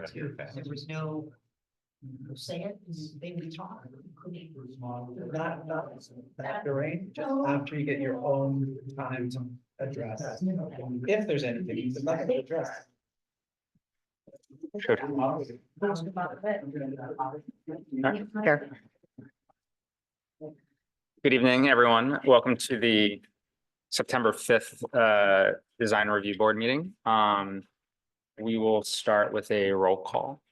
There was no sand, they would talk. Not during, just after you get your own time to address, if there's anything, there's nothing to address. Sure. Sure. Good evening, everyone. Welcome to the September 5th Design Review Board meeting. We will start with a roll call.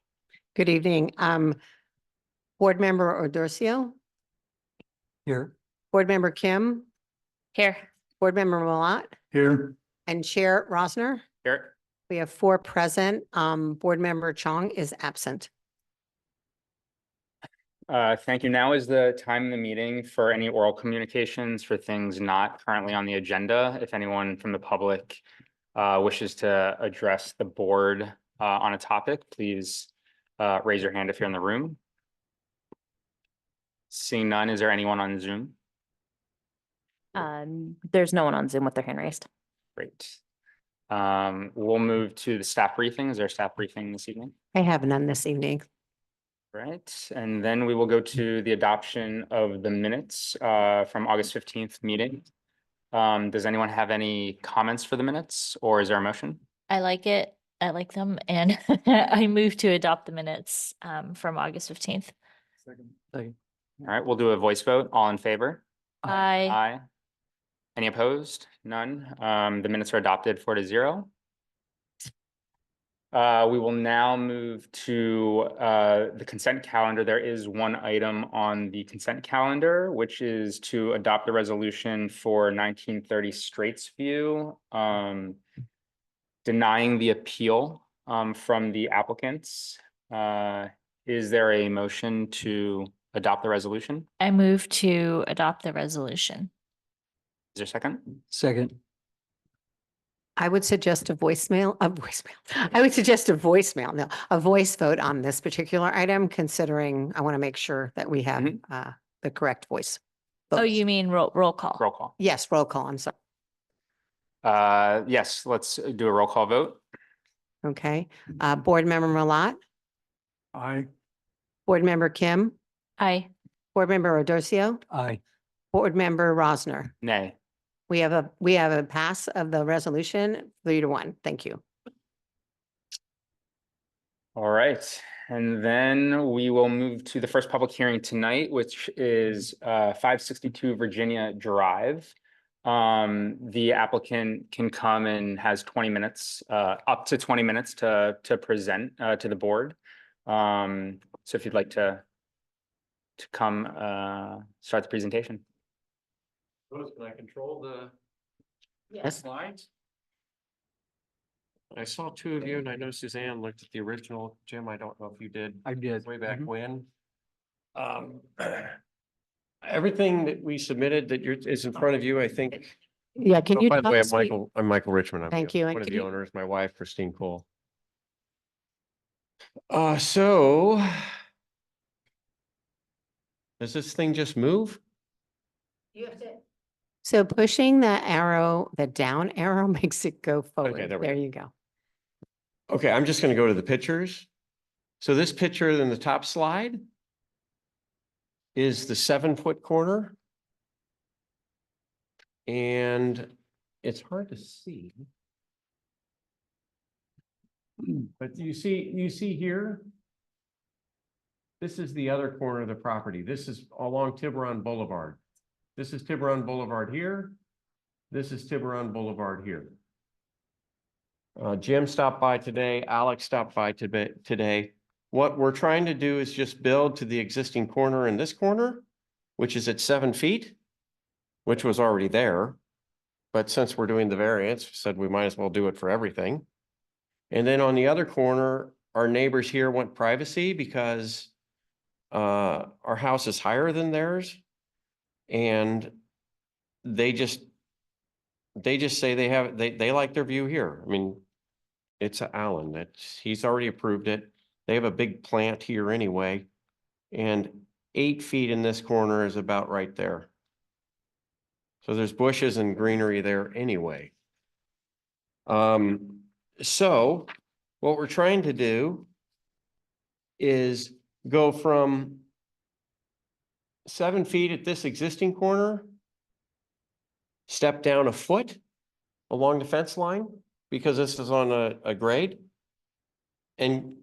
Good evening. Board Member Odorcio, Here. Board Member Kim, Here. Board Member Malat, Here. and Chair Rosner. Here, We have 4 present. Board Member Chong is absent. thank you. Now is the time in the meeting for any oral communications for things not currently on the agenda. If anyone from the public wishes to address the board on a topic, please raise your hand if you're in the room. Seeing none, is there anyone on Zoom? There's no one on Zoom with their hand raised. Great. We'll move to the staff briefing. Is there a staff briefing this evening? I have none this evening. Right, and then we will go to the adoption of the minutes from August 15th meeting. Does anyone have any comments for the minutes, or is there a motion? I like it. I like them, and I move to adopt the minutes from August 15th. All right, we'll do a voice vote. All in favor? Aye. Aye. Any opposed? None. The minutes are adopted 4-0. We will now move to the consent calendar. There is one item on the consent calendar, which is to adopt the resolution for 1930 Straits View, denying the appeal from the applicants. Is there a motion to adopt the resolution? I move to adopt the resolution. Is there a second? Second. I would suggest a voicemail. I would suggest a voice vote on this particular item, considering I want to make sure that we have the correct voice. Oh, votes. you mean roll call? Roll call. Yes, roll call. I'm sorry. Yes, let's do a roll call vote. Okay. Board Member Malat, Aye. Board Member Kim, Aye. Board Member Odorcio, Aye. Board Member Rosner. Nay. We have a pass of the resolution 3-1. Thank you. All right, and then we will move to the first public hearing tonight, which is 562 Virginia Drive. The applicant can come and has 20 minutes, up to 20 minutes to present to the board. So if you'd like to come start the presentation. Can I control the Yes. slides? I saw 2 of you and I know Suzanne looked at the original. Jim, I don't know if you did. I did. Way back when. Everything that we submitted that is in front of you, I think. Yeah, can Oh, you? by the way, tell us- I'm Michael Richmond. I'm Thank you, and one of can the you- owners, my wife, Christine Cole. So. Does this thing just move? So pushing the arrow, the down arrow makes it go forward. there we There go. you go. Okay, I'm just gonna go to the pictures. So this picture in the top slide is the 7-foot corner. And it's hard to see. But you see here? This is the other corner of the property. This is along Tiburon Boulevard. This is Tiburon Boulevard here. This is Tiburon Boulevard here. Jim stopped by today. Alex stopped by today. What we're trying to do is just build to the existing corner in this corner, which is at 7 feet, which was already there. But since we're doing the variance, we said we might as well do it for everything. And then on the other corner, our neighbors here want privacy because our house is higher than theirs. And they just say they like their view here. I mean, it's Alan, he's already approved it. They have a big plant here anyway. And 8 feet in this corner is about right there. So there's bushes and greenery there anyway. So what we're trying to do is go from 7 feet at this existing corner, step down a foot along the fence line, because this is on a grade. And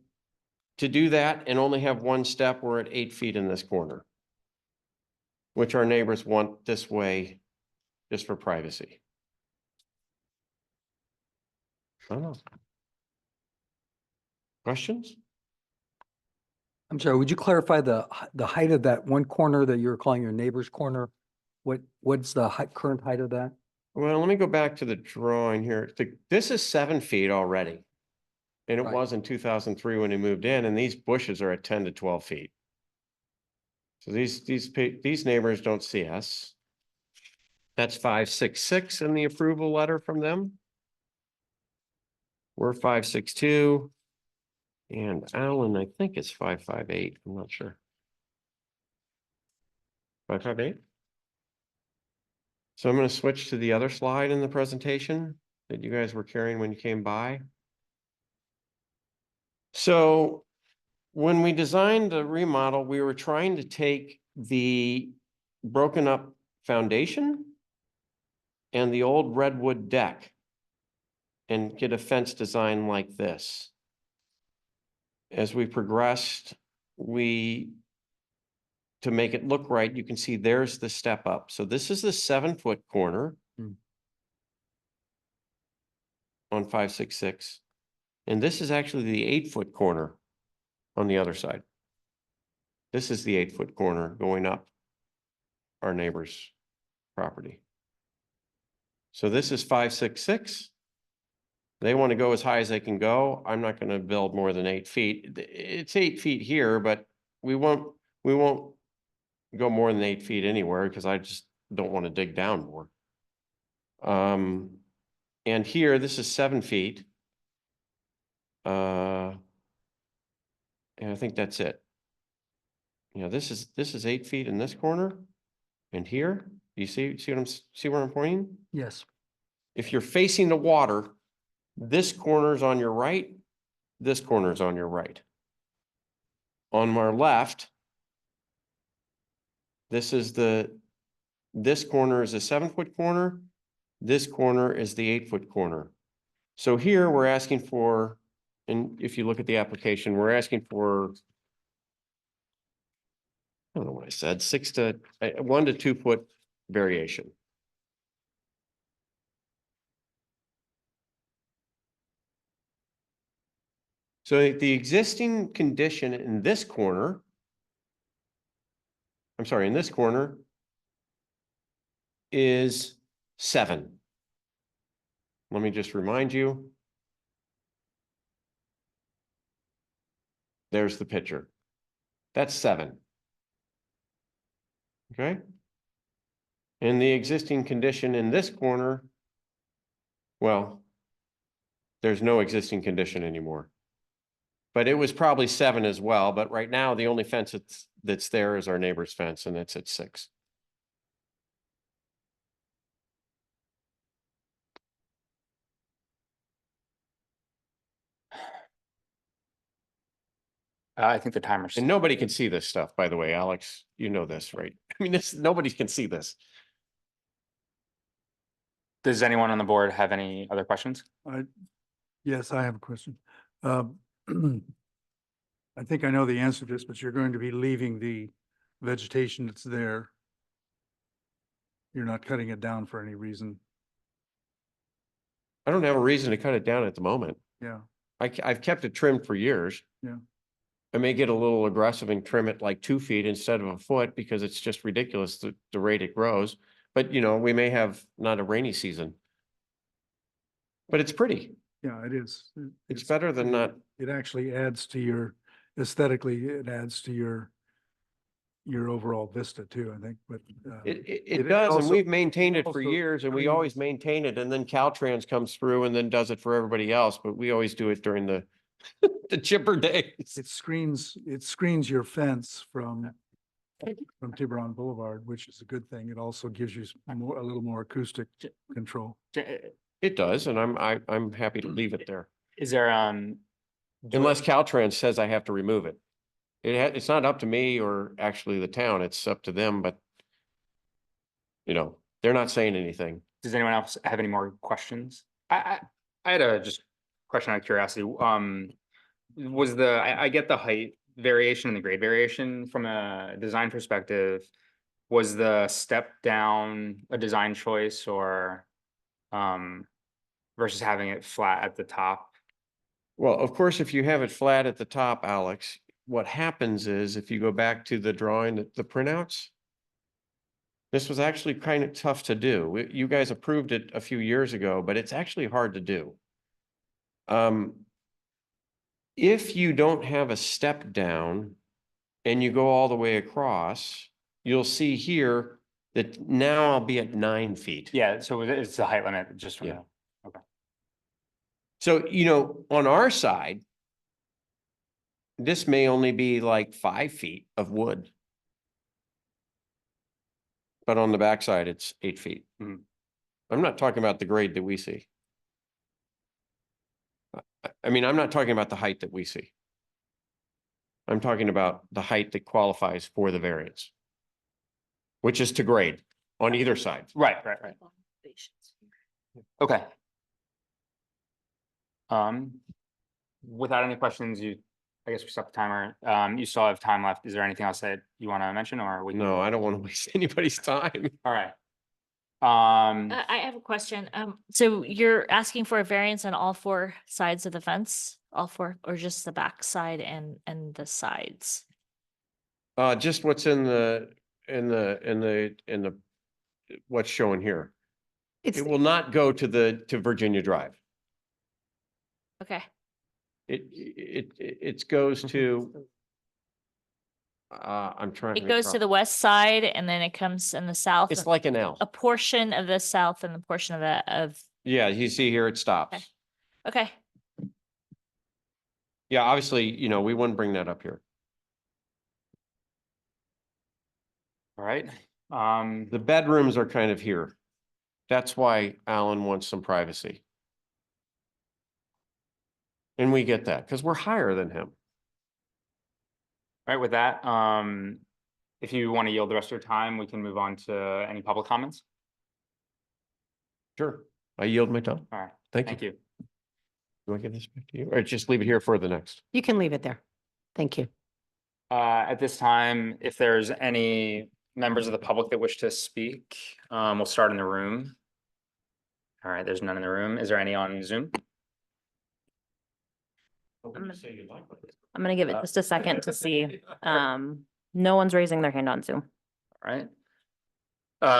to do that and only have one step, we're at 8 feet in this corner, which our neighbors want this way just for privacy. I don't know. Questions? I'm sorry, would you clarify the height of that one corner that you're calling your neighbor's corner? What's the current height of that? Well, let me go back to the drawing here. This is 7 feet already. And it Right. was in 2003 when he moved in, and these bushes are at 10 to 12 feet. So these neighbors don't see us. That's 566 in the approval letter from them. We're 562. And Alan, I think it's 558. I'm not sure. 558? So I'm going to switch to the other slide in the presentation that you guys were carrying when you came by. So when we designed the remodel, we were trying to take the broken up foundation and the old redwood deck and get a fence design like this. As we progressed, to make it look right, you can see there's the step up. So this is the 7-foot corner on 566. And this is actually the 8-foot corner on the other side. This is the 8-foot corner going up our neighbor's property. So this is 566. They want to go as high as they can go. I'm not going to build more than 8 feet. It's 8 feet here, but we won't go more than 8 feet anywhere because I just don't want to dig down more. And here, this is 7 feet. And I think that's it. You know, this is 8 feet in this corner. And here, do you see where I'm pointing? Yes. If you're facing the water, this corner is on your right, this corner is on your right. On our left, this corner is a 7-foot corner. This corner is the 8-foot corner. So here we're asking for, and if you look at the application, we're asking for, I don't know what I said, 1 to 2 foot variation. So the existing condition in this corner, in this corner is 7. Let me just remind you. There's the picture. That's 7. Okay. And the existing condition in this corner, well, there's no existing condition anymore. But it was probably 7 as well. But right now, the only fence that's there is our neighbor's fence, and it's at 6. I think the timer's. And nobody can see this stuff, by the way, Alex, you know this, right? I mean, nobody can see this. Does anyone on the board have any other questions? Yes, I have a question. I think I know the answer to this, but you're going to be leaving the vegetation that's there. You're not cutting it down for any reason. I don't have a reason to cut it down at the moment. Yeah, I've kept it trimmed for years. Yeah. I may get a little aggressive and trim it like 2 feet instead of a foot because it's just ridiculous the rate it grows. But you know, we may have not a rainy season. But it's pretty. yeah, it is. It's better than not. It actually adds to your, aesthetically, it adds to your overall vista too, I think, but. It it does, and also- we've maintained it for also years, and we screens- always maintain it, and then Caltrans comes through and then does it for everybody else, but we always do it during the the chipper days. It screens your fence from Tiburon Boulevard, which is a good thing. It also gives you a little more acoustic control. It does, and I'm happy to leave it there, Is there, unless Caltrans says I have to remove it. It's not up to me or actually the town, it's up to them, but you know, they're not saying anything. Does anyone else have any more questions? I had a just question out of curiosity. Was I get the height variation and the grade variation from a design perspective. Was the step down a design choice or versus having it flat at the top? Well, of course, if you have it flat at the top, Alex, what happens is if you go back to the drawing, the printouts, this was actually kind of tough to do. You guys approved it a few years ago, but it's actually hard to do. If you don't have a step down and you go all the way across, you'll see here that now I'll be at 9 feet. Yeah, so it's the height limit just from Yeah. okay. So, you know, on our side, this may only be like 5 feet of wood. But on the backside, it's 8 feet. Mhm. I'm not talking about the grade that we see. I mean, I'm not talking about the height that we see. I'm talking about the height that qualifies for the variance, which is to grade on either side. Right. Okay. Without any questions, I guess we stop the timer. You still have time left. Is there anything else that you want to mention or we can? No, I don't want to waste anybody's time. All right. I have a question. So you're asking for a variance on all 4 sides of the fence, all 4, or just the back side and the sides? Just what's in the what's shown here. It's, It will not go to Virginia Drive. Okay. It goes to. I'm trying. It goes to the west side and then it comes in the south. It's like an L. A portion of the south and a portion of the Yeah, you see here it stops. okay. Yeah, obviously, you know, we wouldn't bring that up here. All right. The bedrooms are kind of here. That's why Alan wants some privacy. And we get that because we're higher than him. All right, with that, if you want to yield the rest of your time, we can move on to any public comments. Sure. I yield my time. All right, Thank thank you. you. Do I get this back to you? Or just leave it here for the next? you can leave it there. Thank you. At this time, if there's any members of the public that wish to speak, we'll start in the room. All right, there's none in the room. Is there any on Zoom? I'm gonna give it just a second to see. No one's raising their hand on Zoom. All right.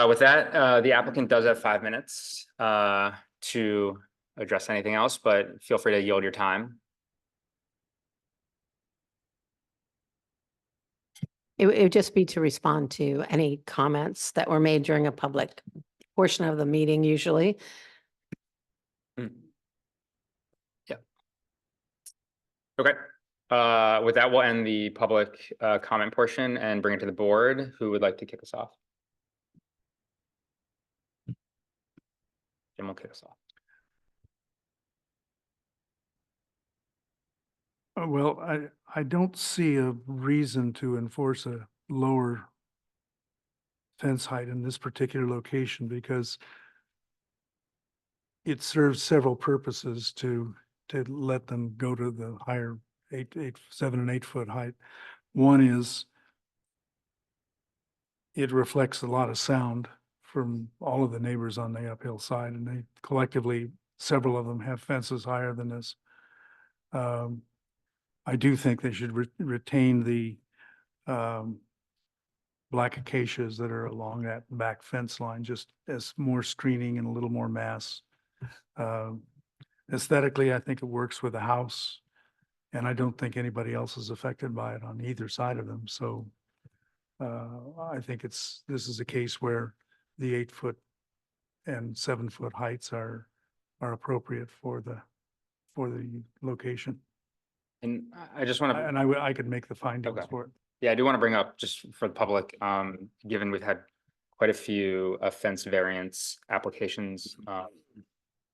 With that, the applicant does have 5 minutes to address anything else, but feel free to yield your time. It would just be to respond to any comments that were made during a public portion of the meeting usually. Okay. With that, we'll end the public comment portion and bring it to the board. Who would like to kick us off? Jim will kick us off. Well, I don't see a reason to enforce a lower fence height in this particular location because it serves several purposes to let them go to the higher 7 and 8 foot height. One is it reflects a lot of sound from all of the neighbors on the uphill side, and they collectively, several of them have fences higher than this. I do think they should retain the black acacias that are along that back fence line, just as more screening and a little more mass. Aesthetically, I think it works with the house, and I don't think anybody else is affected by it on either side of them. So I think this is a case where the 8 foot and 7 foot heights are appropriate for the location. And I just want to. And I could make the findings Okay. for it. Yeah, I do want to bring up just for the public, given we've had quite a few fence variance applications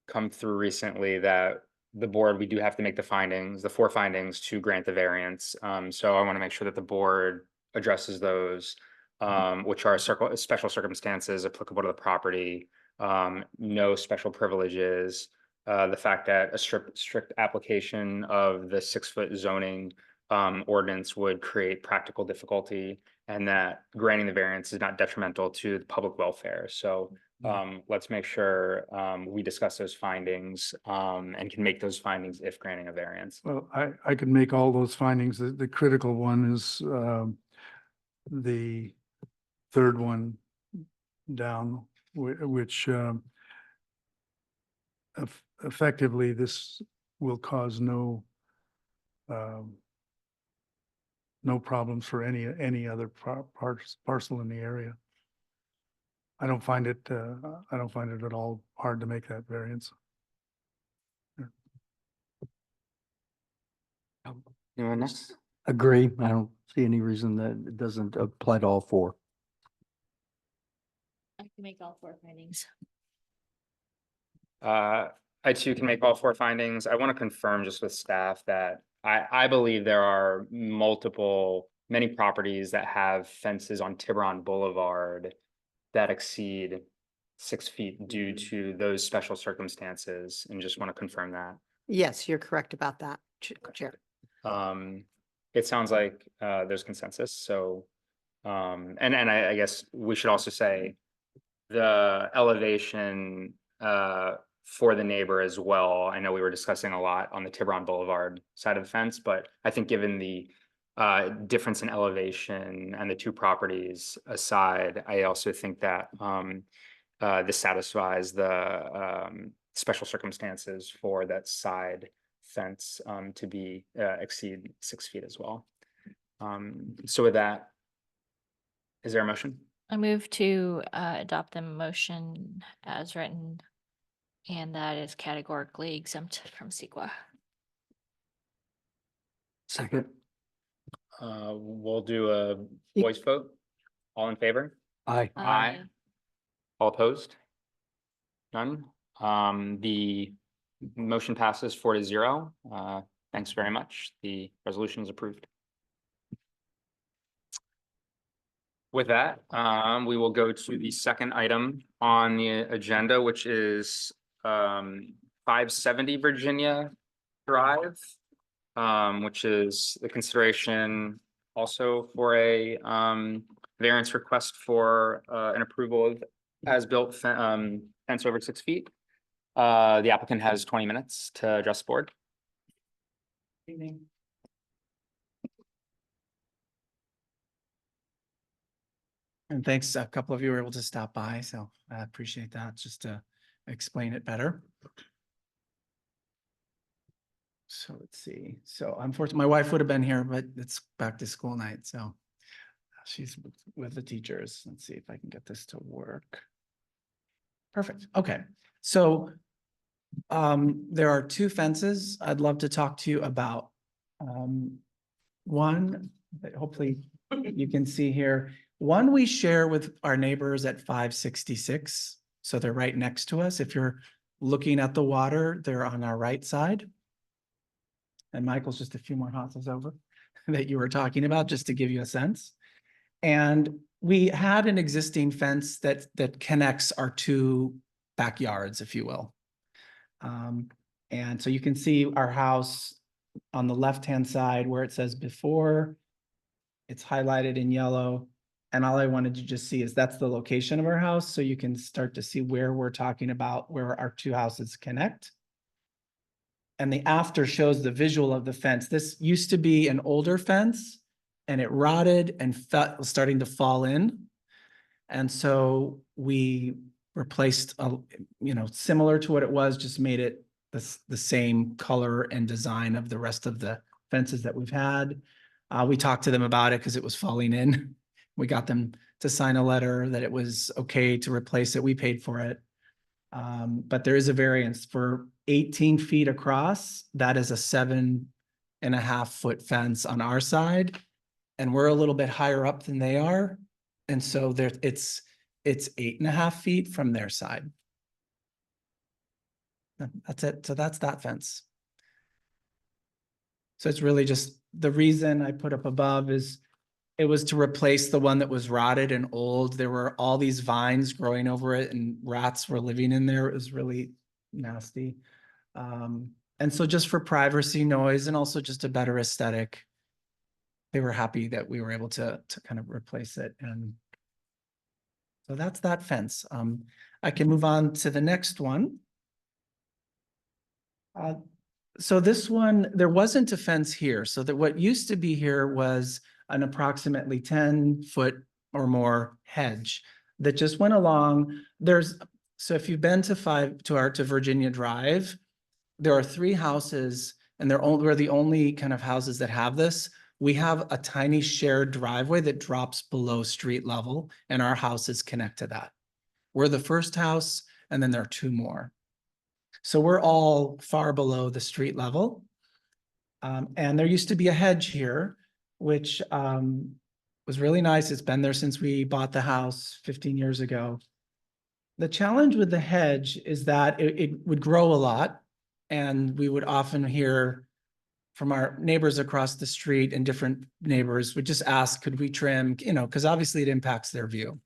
come through recently, that the board, we do have to make the findings, the 4 findings to grant the variance. So I want to make sure that the board addresses those, which are special circumstances applicable to the property, no special privileges, the fact that a strict application of the 6-foot zoning ordinance would create practical difficulty, and that granting the variance is not detrimental to the public welfare. So let's make sure we discuss those findings and can make those findings if granting a variance. Well, I could make all those findings. The critical one is the third one down, which effectively this will cause no problems for any other parcel in the area. I don't find it at all hard to make that variance. Anyone next? Agree. I don't see any reason that it doesn't apply to all 4. I can make all 4 findings. I too can make all 4 findings. I want to confirm just with staff that I believe there are many properties that have fences on Tiburon Boulevard that exceed 6 feet due to those special circumstances, and just want to confirm that. Yes, you're correct about that, Chair. It sounds like there's consensus, so and I guess we should also say the elevation for the neighbor as well. I know we were discussing a lot on the Tiburon Boulevard side of the fence, but I think given the difference in elevation and the 2 properties aside, I also think that this satisfies the special circumstances for that side fence to be exceed 6 feet as well. So with that, is there a motion? I move to adopt the motion as written, and that is categorically exempt from CEQA. Second. We'll do a voice vote. All in favor? Aye. Aye. All opposed? None. The motion passes 4-0. Thanks very much. The resolution is approved. With that, we will go to the second item on the agenda, which is 570 Virginia Drive, which is the consideration also for a variance request for an approval of as-built fence over 6 feet. The applicant has 20 minutes to address the board. Evening. And thanks, a couple of you were able to stop by, so I appreciate that, just to explain it better. So let's see, so unfortunately, my wife would have been here, but it's back to school night, so she's with the teachers. Let's see if I can get this to work. Perfect, okay, so there are 2 fences I'd love to talk to you about. One that hopefully you can see here. One we share with our neighbors at 566. So they're right next to us. If you're looking at the water, they're on our right side. And Michael's just a few more houses over that you were talking about, just to give you a sense. And we had an existing fence that connects our 2 backyards, if you will. And so you can see our house on the left-hand side where it says before, it's highlighted in yellow. And all I wanted to just see is that's the location of our house. So you can start to see where we're talking about, where our 2 houses connect. And the after shows the visual of the fence. This used to be an older fence and it rotted and was starting to fall in. And so we replaced, similar to what it was, just made it the same color and design of the rest of the fences that we've had. We talked to them about it because it was falling in. We got them to sign a letter that it was okay to replace it. We paid for it. But there is a variance for 18 feet across. That is a 7.5 foot fence on our side. And we're a little bit higher up than they are. And so it's 8.5 feet from their side. That's it. So that's that fence. So it's really just, the reason I put up above is it was to replace the one that was rotted and old. There were all these vines growing over it and rats were living in there. It was really nasty. And so just for privacy, noise, and also just a better aesthetic, they were happy that we were able to kind of replace it. And so that's that fence. I can move on to the next one. So this one, there wasn't a fence here. So that what used to be here was an approximately 10-foot or more hedge that just went along. So if you've been to Virginia Drive, there are 3 houses and we're the only kind of houses that have this. We have a tiny shared driveway that drops below street level and our houses connect to that. We're the first house and then there are 2 more. So we're all far below the street level. And there used to be a hedge here, which was really nice. It's been there since we bought the house 15 years ago. The challenge with the hedge is that it would grow a lot. And we would often hear from our neighbors across the street, and different neighbors would just ask, could we trim, because obviously it impacts their view.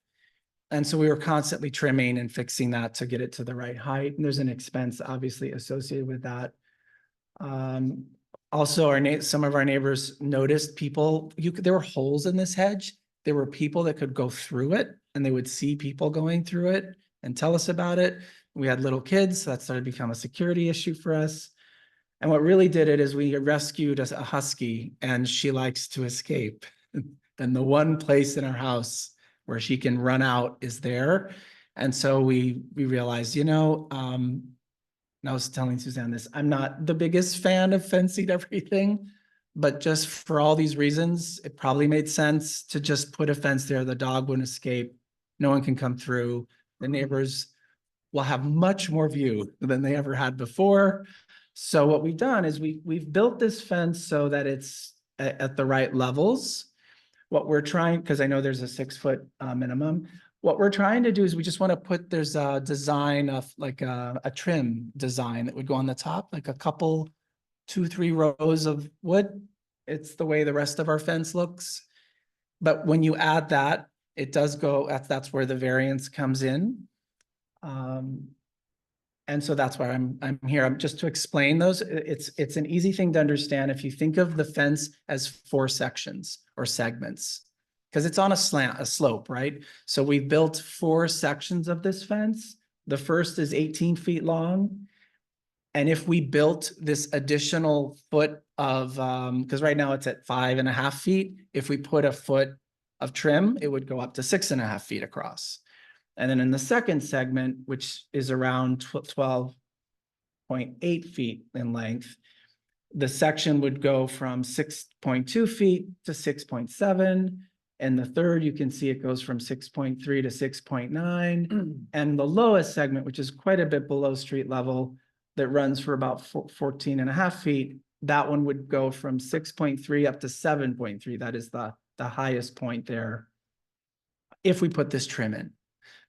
And so we were constantly trimming and fixing that to get it to the right height. And there's an expense obviously associated with that. Also, some of our neighbors noticed there were holes in this hedge. There were people that could go through it and they would see people going through it and tell us about it. We had little kids, so that started to become a security issue for us. And what really did it is we rescued a husky, and she likes to escape. And the one place in our house where she can run out is there. And so we realized, and I was telling Suzanne this, I'm not the biggest fan of fencing everything, but just for all these reasons, it probably made sense to just put a fence there. The dog wouldn't escape. No one can come through. The neighbors will have much more view than they ever had before. So what we've done is we've built this fence so that it's at the right levels. What we're trying, because I know there's a 6-foot minimum. What we're trying to do is we just want to there's a design of like a trim design that would go on the top, like a couple, 2-3 rows of wood. It's the way the rest of our fence looks. But when you add that, it does go, that's where the variance comes in. And so that's why I'm here. I'm just to explain those. It's an easy thing to understand if you think of the fence as 4 sections or segments, because it's on a slope, right? So we built 4 sections of this fence. The first is 18 feet long. And if we built this additional foot of, because right now it's at 5.5 feet, if we put a foot of trim, it would go up to 6.5 feet across. And then in the second segment, which is around 12.8 feet in length, the section would go from 6.2 feet to 6.7. And the third, you can see it goes from 6.3 to 6.9. And the lowest segment, which is quite a bit below street level, that runs for about 14.5 feet, that one would go from 6.3 up to 7.3. That is the highest point there if we put this trim in.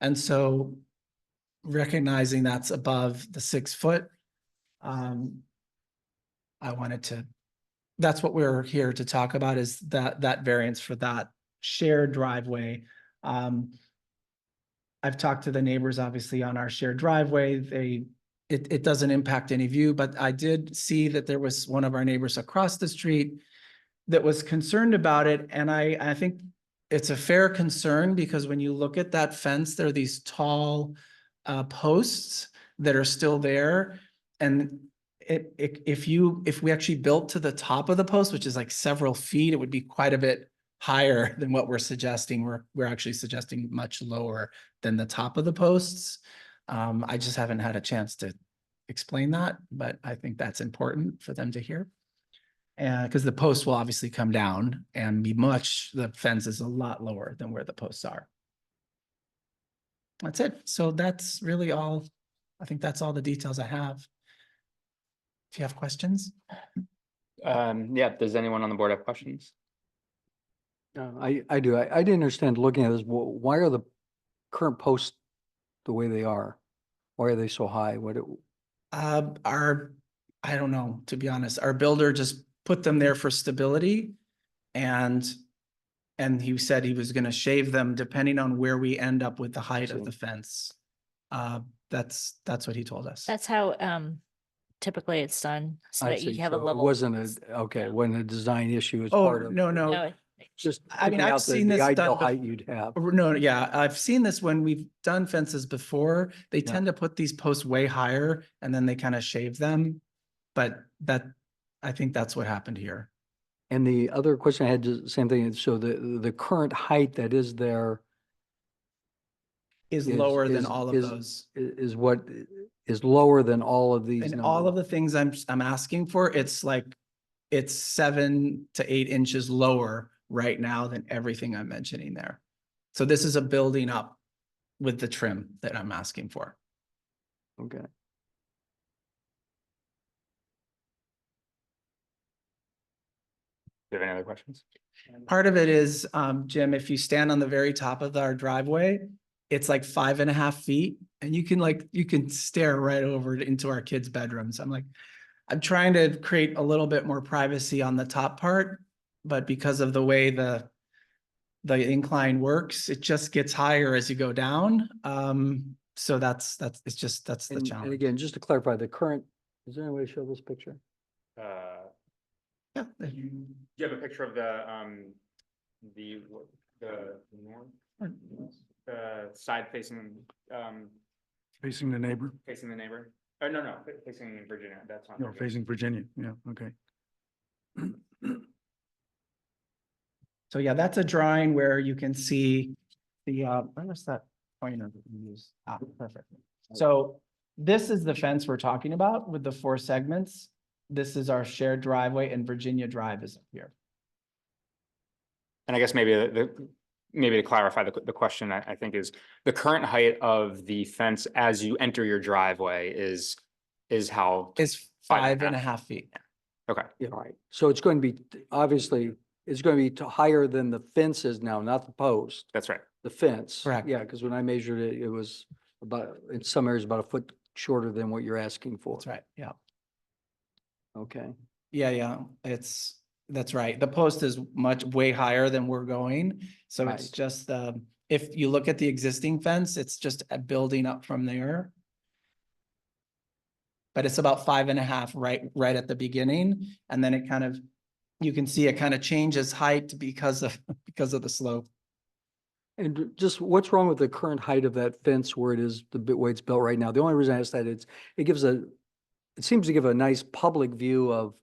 And so recognizing that's above the 6 foot, that's what we're here to talk about, is that variance for that shared driveway. I've talked to the neighbors, obviously, on our shared driveway. It doesn't impact any view, but I did see that there was one of our neighbors across the street that was concerned about it. And I think it's a fair concern, because when you look at that fence, there are these tall posts that are still there. And if we actually built to the top of the post, which is like several feet, it would be quite a bit higher than what we're suggesting. We're actually suggesting much lower than the top of the posts. I just haven't had a chance to explain that, but I think that's important for them to hear. And because the post will obviously come down and the fence is a lot lower than where the posts are. That's it. So that's really all. I think that's all the details I have. If you have questions. Yeah, does anyone on the board have questions? I do. I didn't understand looking at this. Why are the current posts the way they are? Why are they so high? I don't know, to be honest. Our builder just put them there for stability. And he said he was gonna shave them depending on where we end up with the height of the fence. That's what he told us. That's how typically it's done, so I that you see. have a So it level. wasn't okay, wasn't a design issue as Oh, part of. no, No, no, Just I mean, picking I've out seen the this ideal done height you'd have. no, yeah, I've seen this when we've done fences before. They Yeah. tend to put these posts way higher and then they kind of shave them. But I think that's what happened here. And the other question I had, same thing, so the current height that is there Is lower than is- all of is- those. is what is lower than all of these And all of numbers. the things I'm asking for, it's like, it's 7 to 8 inches lower right now than everything I'm mentioning there. So this is a building up with the trim that I'm asking for. Okay. Do you have any other questions? Part of it is, Jim, if you stand on the very top of our driveway, it's like 5.5 feet and you can stare right over into our kids' bedrooms. I'm trying to create a little bit more privacy on the top part, but because of the way the incline works, it just gets higher as you go down. So that's the And challenge. again, just to clarify, the current, is there any way to show this picture? Yeah. Do you have a picture of the north, the side facing, Facing the neighbor, facing the neighbor? Oh, no, facing Virginia, that's not. no, Virginia. facing Virginia, yeah, okay. So yeah, that's a drawing where you can see the, where's that pointer that we use? Ah, perfect. So this is the fence we're talking about with the 4 segments. This is our shared driveway and Virginia Drive is up here. And I guess maybe maybe to clarify the question, I think is the current height of the fence as you enter your driveway is how? It's 5.5 feet. Okay, Yeah, right. So it's going to be, obviously, it's going to be higher than the fence is now, not the post, that's right. the fence. Correct. Yeah, because when I measured it, it was about, in some areas, about a foot shorter than what you're asking for. That's right. Yeah. Okay. Yeah. That's right. The post is way higher than we're going. So it's Right. just, if you look at the existing fence, it's just a building up from there. But it's about 5.5 right at the beginning. And then it kind of, you can see it kind of changes height because of the slope. And just what's wrong with the current height of that fence where it is, the way it's built right now? The only reason I ask that is, it seems to give a nice public view of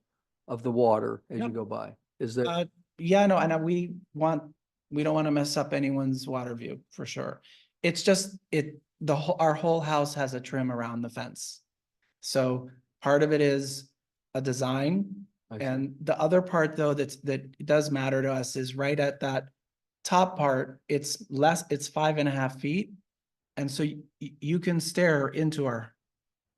the water as you Yep. go by. Is there, Yeah, no, and we don't want to mess up anyone's water view for sure. It's just, our whole house has a trim around the fence. So part of it is a design. I see. And the other part though, that does matter to us is right at that top part, it's 5.5 feet. And so you can stare into our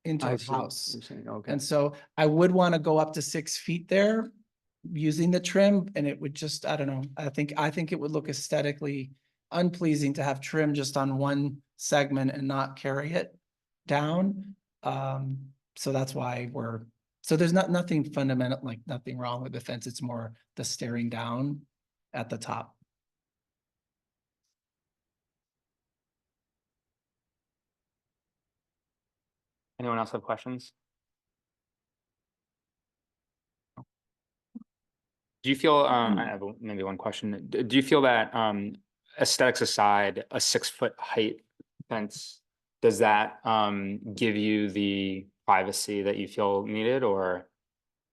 I see what house. you're saying, okay. And so I would want to go up to 6 feet there using the trim and it would just, I don't know, I think it would look aesthetically unpleasing to have trim just on one segment and not carry it down. So that's why so there's nothing fundamental, like nothing wrong with the fence. It's more the staring down at the top. Anyone else have questions? Do you feel, I have maybe one question. Do you feel that aesthetics aside, a 6-foot height fence, does that give you the privacy that you feel needed, or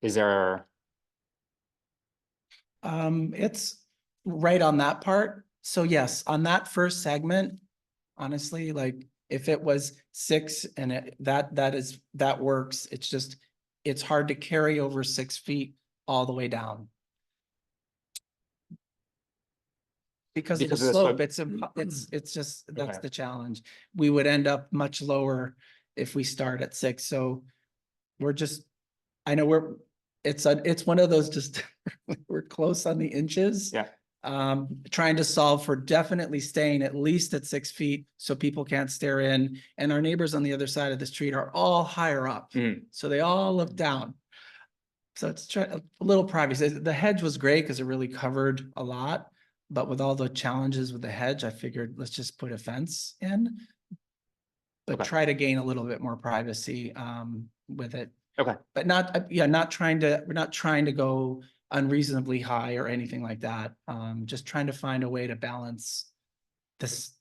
is there? It's right on that part. So yes, on that first segment, honestly, like if it was 6 and that works, it's just, it's hard to carry over 6 feet all the way down. Because of the slope, it's just, that's Okay. the challenge. We would end up much lower if we start at 6. So we're just, I know it's one of those just, we're close on the inches. Yeah. Trying to solve for definitely staying at least at 6 feet so people can't stare in. And our neighbors on the other side of the street are all higher up. Mhm. So they all look down. So it's a little privacy. The hedge was great because it really covered a lot. But with all the challenges with the hedge, I figured let's just put a fence in. But Okay. try to gain a little bit more privacy with it. Okay. But not, we're not trying to go unreasonably high or anything like that. Just trying to find a way to balance this,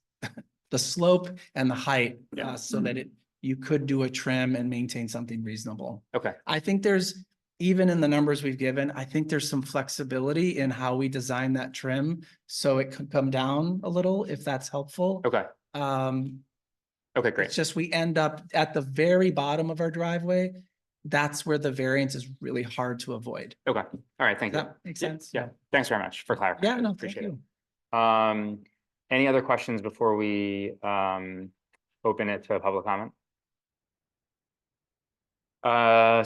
the slope and the height, Yeah. so that you could do a trim and maintain something reasonable. Okay. I think there's, even in the numbers we've given, I think there's some flexibility in how we design that trim. So it could come down a little if that's helpful. Okay. Okay, great. It's just we end up at the very bottom of our driveway. That's where the variance is really hard to avoid. Okay. All right. Thank Does you. that make Yeah, sense? Yeah. Thanks very much for clarifying. Yeah, no, thank Appreciate it. you. Any other questions before we open it to public comment?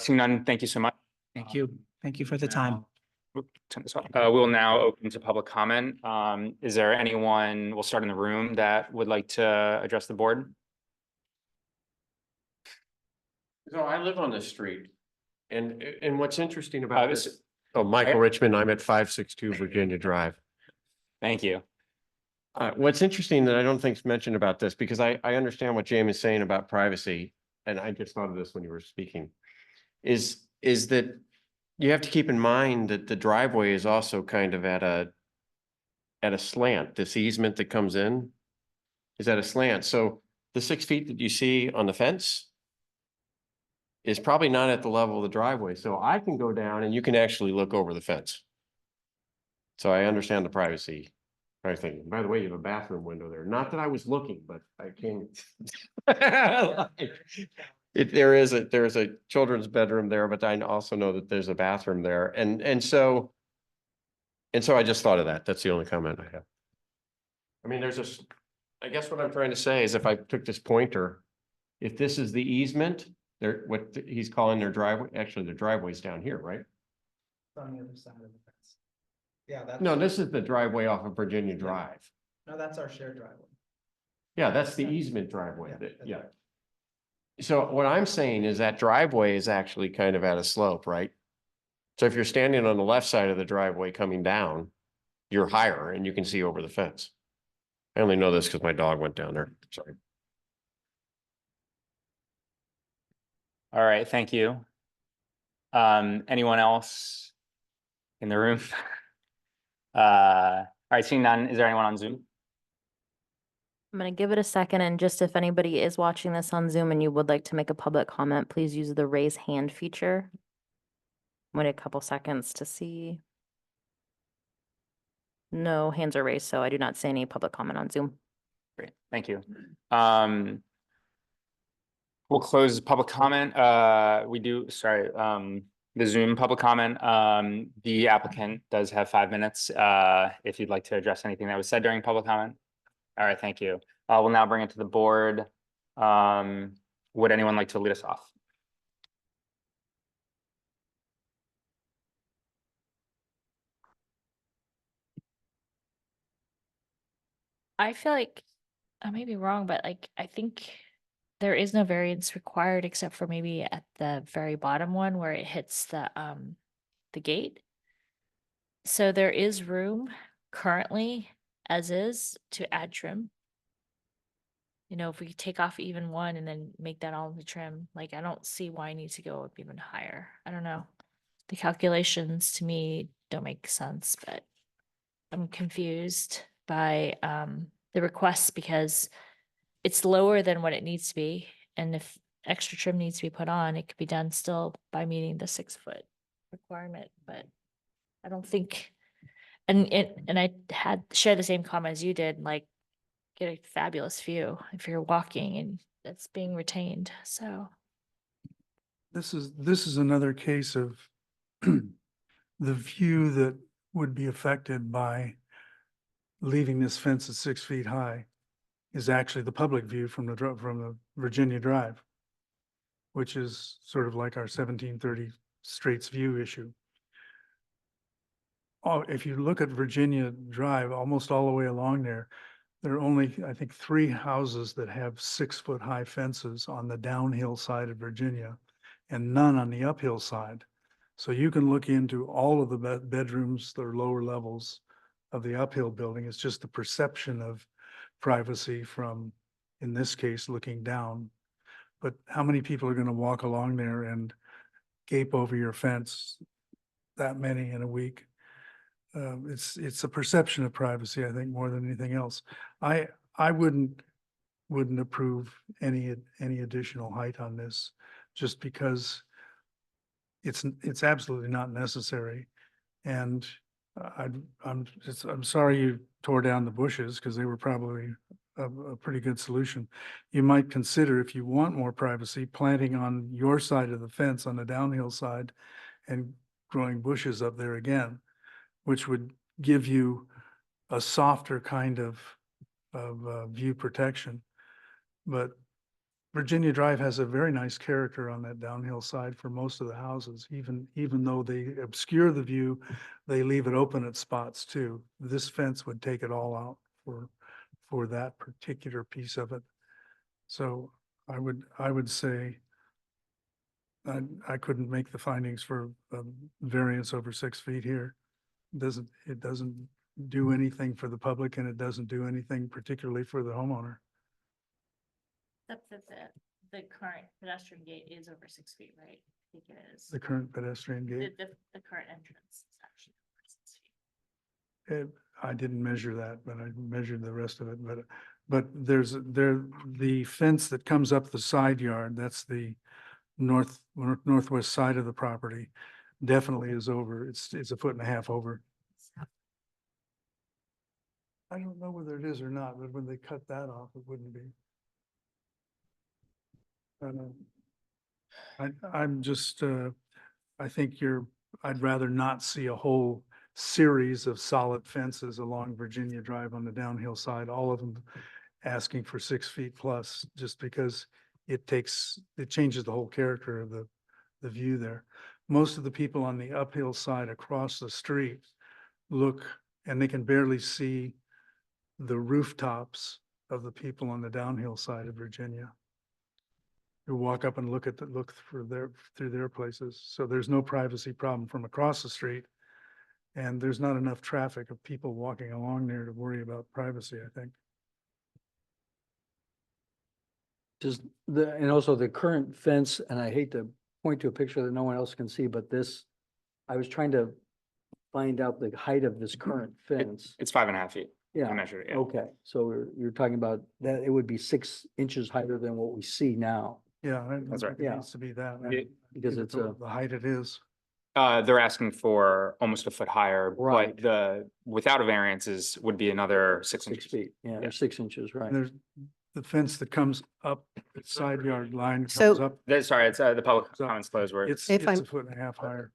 Seeing none, thank you so much. Thank you. Thank you for the time. Turn this off. We'll now open to public comment. Is there anyone, we'll start in the room, that would like to address the board? So I live on this street. And what's interesting about this- this, oh, Michael Richmond, I'm at 562 Virginia Drive. Thank you. What's interesting that I don't think's mentioned about this, because I understand what James is saying about privacy, and I just thought of this when you were speaking, is that you have to keep in mind that the driveway is also kind of at a slant. This easement that comes in is at a slant. So the 6 feet that you see on the fence is probably not at the level of the driveway. So I can go down and you can actually look over the fence. So I understand the privacy. I think, by the way, you have a bathroom window there. Not that I was looking, but I came. There is a children's bedroom there, but I also know that there's a bathroom there. And so I just thought of that. That's the only comment I have. I mean, I guess what I'm trying to say is if I took this pointer, if this is the easement, what he's calling their driveway, actually their driveway's down here, right? On the other side of the fence. Yeah, that's. No, this is the driveway off of Virginia Drive. No, that's our shared driveway. Yeah, that's the easement driveway. Yeah. Yeah. So what I'm saying is that driveway is actually kind of at a slope, right? So if you're standing on the left side of the driveway coming down, you're higher and you can see over the fence. I only know this because my dog went down there. Sorry. All right, thank you. Anyone else in the room? All right, seeing none, is there anyone on Zoom? I'm gonna give it a second, and just if anybody is watching this on Zoom and you would like to make a public comment, please use the raise hand feature. Wait a couple seconds to see. No hands are raised, so I do not see any public comment on Zoom. Great, thank you. We'll close public comment. The Zoom public comment. The applicant does have 5 minutes if you'd like to address anything that was said during public comment. All right, thank you. We'll now bring it to the board. Would anyone like to lead us off? I feel like I may be wrong, but like I think there is no variance required except for maybe at the very bottom one where it hits the gate. So there is room currently as is to add trim. You know, if we take off even one and then make that all the trim, like I don't see why I need to go up even higher. I don't know. The calculations to me don't make sense, but I'm confused by the request because it's lower than what it needs to be. And if extra trim needs to be put on, it could be done still by meeting the 6-foot requirement, but I don't think, and I had shared the same comment as you did, like get a fabulous view if you're walking and that's being retained. So This is another case of the view that would be affected by leaving this fence at 6 feet high is actually the public view from the Virginia Drive, which is sort of like our 1730 Straits View issue. Oh, if you look at Virginia Drive, almost all the way along there, there are only, I think, 3 houses that have 6-foot high fences on the downhill side of Virginia and none on the uphill side. So you can look into all of the bedrooms, their lower levels of the uphill building. It's just the perception of privacy from, in this case, looking down. But how many people are gonna walk along there and gape over your fence? That many in a week. It's a perception of privacy, I think, more than anything else. I wouldn't approve any additional height on this, just because it's absolutely not necessary. And I'm sorry you tore down the bushes, because they were probably a pretty good solution. You might consider, if you want more privacy, planting on your side of the fence on the downhill side and growing bushes up there again, which would give you a softer kind of view protection. But Virginia Drive has a very nice character on that downhill side for most of the houses, even though they obscure the view, they leave it open at spots too. This fence would take it all out for that particular piece of it. So I would say I couldn't make the findings for variance over 6 feet here. It doesn't do anything for the public, and it doesn't do anything particularly for the homeowner. Except that the current pedestrian gate is over 6 feet, right? I think it is. The current pedestrian gate, The current entrance is actually over 6 feet. I didn't measure that, but I measured the rest of it, but the fence that comes up the side yard, that's the northwest side of the property, definitely is over. It's 1.5 feet over. I don't know whether it is or not, but when they cut that off, it wouldn't be. I'm just, I think I'd rather not see a whole series of solid fences along Virginia Drive on the downhill side, all of them asking for 6 feet plus, just because it changes the whole character of the view there. Most of the people on the uphill side across the street look, and they can barely see the rooftops of the people on the downhill side of Virginia, who walk up and look through their places. So there's no privacy problem from across the street. And there's not enough traffic of people walking along there to worry about privacy, I think. Just and also the current fence, and I hate to point to a picture that no one else can see, but I was trying to find out the height of this current fence. It's 5.5 feet. I Yeah, measured it, yeah. okay, so you're talking about that, it would be 6 inches higher than what we see now. Yeah, That's right. it Yeah. needs to be that. It- Because it's the height it is. They're asking for almost a foot higher, Right. but without a variance would be another 6 6 inches. feet, yeah, Yeah. or 6 inches, right? And there's the fence that comes up, the side yard line So- comes up. Sorry, it's the public So, comments closed where, It's If a I'm- 1.5 feet higher.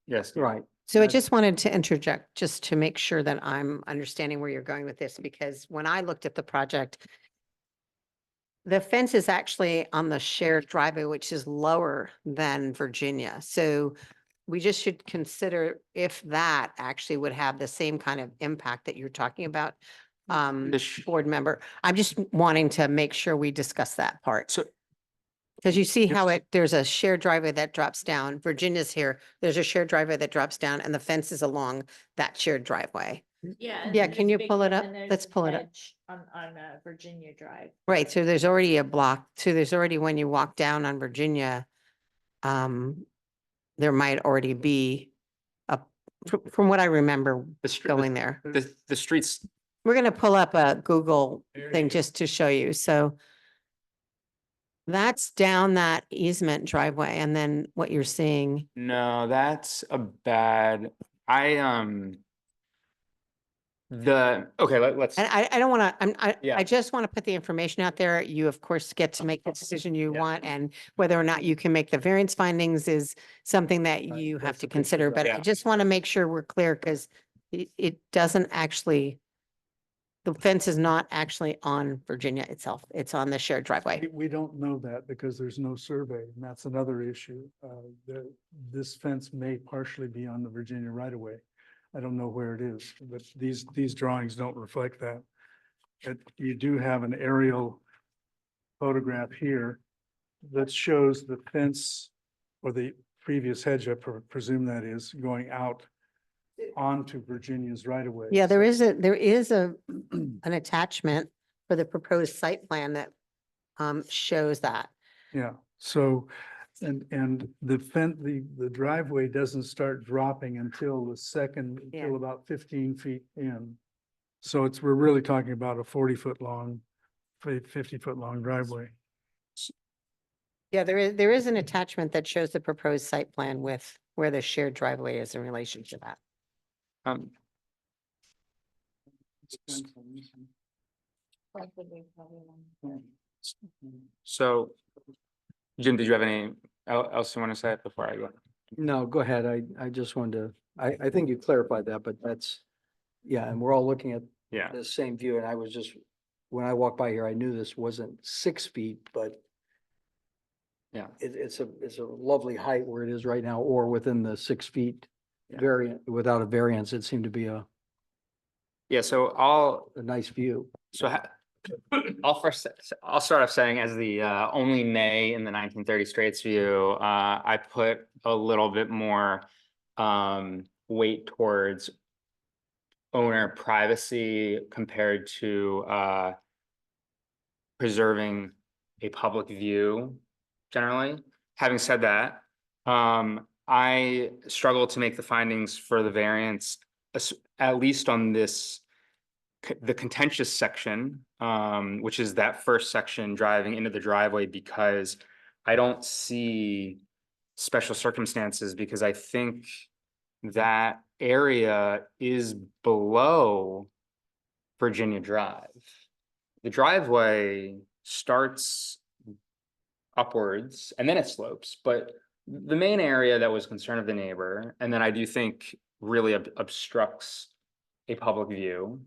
yes. Right. So I That's- just wanted to interject, just to make sure that I'm understanding where you're going with this, because when I looked at the project, the fence is actually on the shared driveway, which is lower than Virginia. So we just should consider if that actually would have the same kind of impact that you're talking about, board member. I'm just wanting to make sure we discuss that part. So Because you see how there's a shared driveway that drops down. Virginia's here. There's a shared driveway that drops down and the fence is along that shared driveway. Yeah. Yeah, can you pull it up? Let's pull it up. On Virginia Drive. Right, so there's already a block, so there's already, when you walk down on Virginia, there might already be from what I remember going there. The streets, We're gonna pull up a Google thing just to show you, so that's down that easement driveway, and then what you're seeing, no, that's a bad, let's, and I don't wanna, Yeah. I just wanna put the information out there. You, of course, get to make the decision you want, and whether or not you can make the variance findings is something that Right, you have that's to the picture consider, but I Yeah. just wanna make sure we're clear, because it doesn't actually, the fence is not actually on Virginia itself. It's on the shared driveway. We don't know that because there's no survey, and that's another issue. This fence may partially be on the Virginia right of way. I don't know where it is, but these drawings don't reflect that. But you do have an aerial photograph here that shows the fence or the previous hedge, I presume that is going out onto Virginia's right of way. Yeah, there is an attachment for the proposed site plan that shows that. Yeah, so, and the driveway doesn't start dropping until Yeah. until about 15 feet in. So we're really talking about a 40-foot long, 50-foot long driveway. Yeah, there is an attachment that shows the proposed site plan with where the shared driveway is in relation to that. Um, so, Jim, did you have any else you want to say before I go? No, go ahead. I just wanted to, I think you clarified that, but that's, yeah, and we're all looking at Yeah, the same view, and I was just, when I walked by here, I knew this wasn't 6 feet, but yeah. it's a lovely height where it is right now, or within the 6 feet Yeah. variant, without a variance, it seemed to be a Yeah, so nice view. I'll start off saying as the only nay in the 1930 Straits view, I put a little bit more weight towards owner privacy compared to preserving a public view generally. Having said that, I struggle to make the findings for the variance, at least on this the contentious section, which is that first section driving into the driveway, because I don't see special circumstances, because I think that area is below Virginia Drive. The driveway starts upwards and then it slopes, but the main area that was concern of the neighbor, and then I do think really obstructs a public view,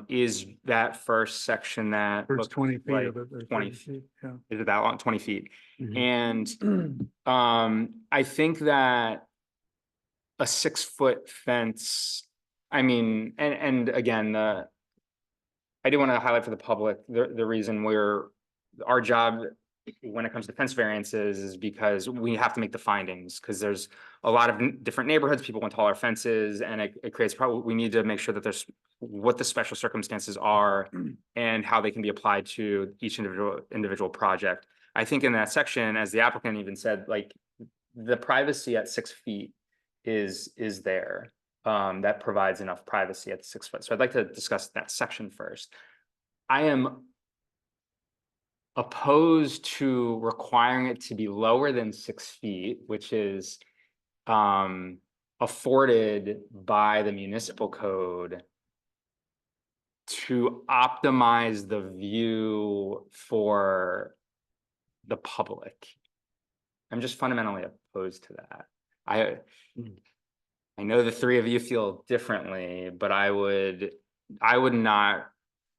is that first section that First looks 20 feet like of it. or 20 30 feet, yeah. is it that long, 20 feet? Mhm. And I think that a 6-foot fence, I mean, and again, I do want to highlight for the public, the reason our job when it comes to fence variances is because we have to make the findings, because there's a lot of different neighborhoods, people want taller fences, and it creates probably, we need to make sure that there's what the special circumstances are and how they can be applied to each individual project. I think in that section, as the applicant even said, like the privacy at 6 feet is there. That provides enough privacy at 6 foot. So I'd like to discuss that section first. I am opposed to requiring it to be lower than 6 feet, which is afforded by the municipal code to optimize the view for the public. I'm just fundamentally opposed to that. I know the three of you feel differently, but I would not,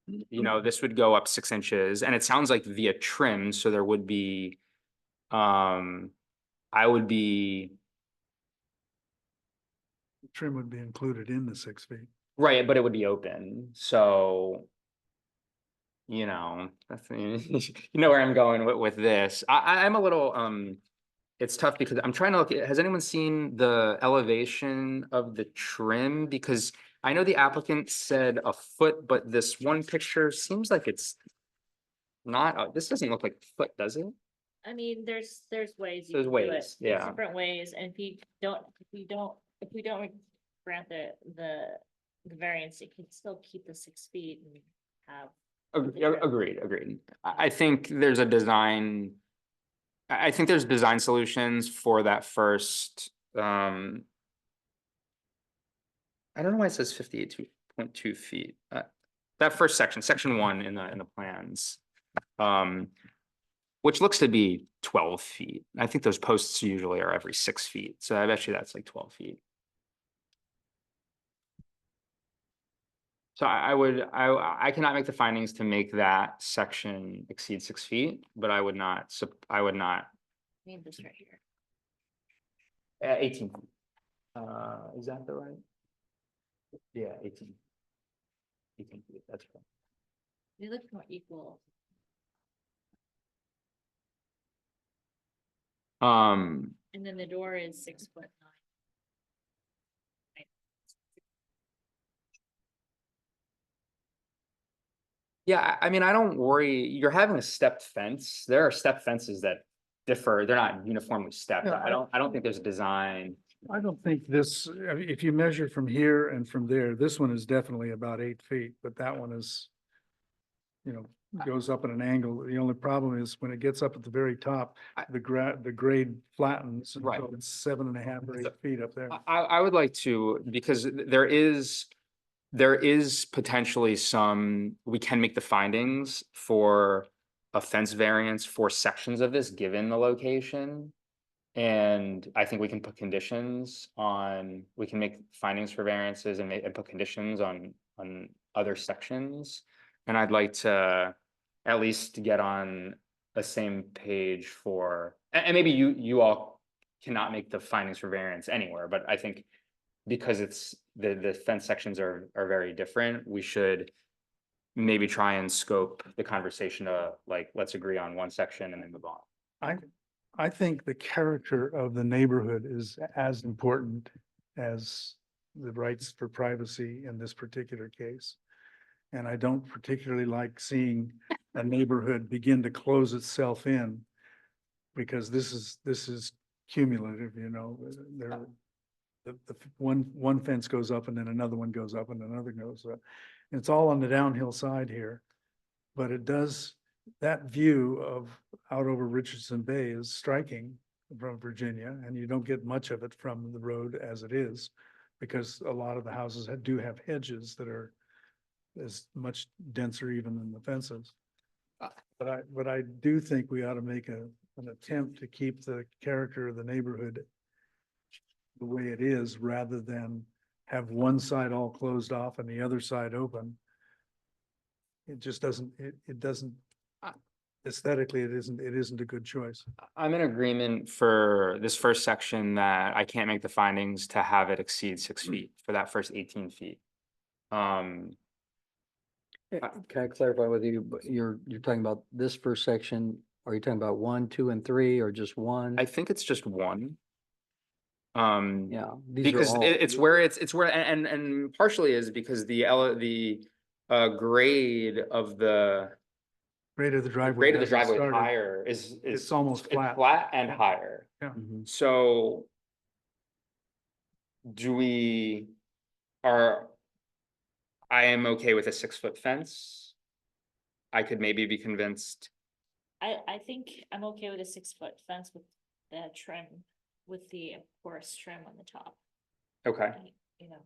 this would go up 6 inches, and it sounds like via trim, so there would be, I would be, Trim would be included in the 6 feet. right, but it would be open, so, that's, you know where I'm going with this. I'm a little, it's tough because I'm trying to look at, has anyone seen the elevation of the trim? Because I know the applicant said a foot, but this one picture seems like it's not, this doesn't look like a foot, does it? I mean, there's ways. you There's can do it. ways, There's yeah. Different ways, and if we don't grant the variance, it can still keep the 6 feet and have. Agreed. I think there's a design. I think there's design solutions for that first, I don't know why it says 58.2 feet. That first section 1 in the plans, which looks to be 12 feet. I think those posts usually are every 6 feet. So I bet you that's like 12 feet. So I cannot make the findings to make that section exceed 6 feet, but I would not, Need this right here. 18. Is that the right? Yeah, 18. 18 feet, that's right. They look more equal. And then the door is 6'9". Yeah, I mean, I don't worry, you're having a stepped fence, there are step fences that differ, they're not uniformly stepped, Yeah, I don't think there's a design. I don't think this, I mean, if you measure from here and from there, this one is definitely about 8 feet, but that one is, you know, goes up at an angle. The only problem is when it gets up at the very top, the grade flattens. and Right. so It's 7.5 or 8 feet up there. I would like to, because there is potentially some, we can make the findings for a fence variance for sections of this, given the location. And I think we can put conditions on, we can make findings for variances and put conditions on other sections. And I'd like to at least get on the same page for, and maybe you all cannot make the findings for variance anywhere, but I think because it's, the fence sections are very different, we should maybe try and scope the conversation to, like, let's agree on one section and then move on. I think the character of the neighborhood is as important as the rights for privacy in this particular case. And I don't particularly like seeing a neighborhood begin to close itself in, because this is cumulative, you know, there. The one fence goes up and then another one goes up and another goes up. It's all on the downhill side here. But it does, that view of out over Richardson Bay is striking from Virginia, and you don't get much of it from the road as it is, because a lot of the houses do have hedges that are as much denser even than the fences. But I do think we ought to make an attempt to keep the character of the neighborhood the way it is, rather than have one side all closed off and the other side open. It just doesn't, it doesn't, aesthetically, it isn't a good choice. I'm in agreement for this first section that I can't make the findings to have it exceed 6 feet for that first 18 feet. Can I clarify with you, but you're talking about this first section, are you talking about 1, 2, and 3, or just one? I think it's just one. Yeah. these are Because all- it's where it's where, and partially is because the grade of the Grade of the driveway. grade of the hasn't driveway is started. higher, is It's almost it's flat. flat and higher. Mhm. So I am okay with a 6-foot fence. I could maybe be convinced. I think I'm okay with a 6-foot fence with the trim, with the porous trim on the top, Okay, you know.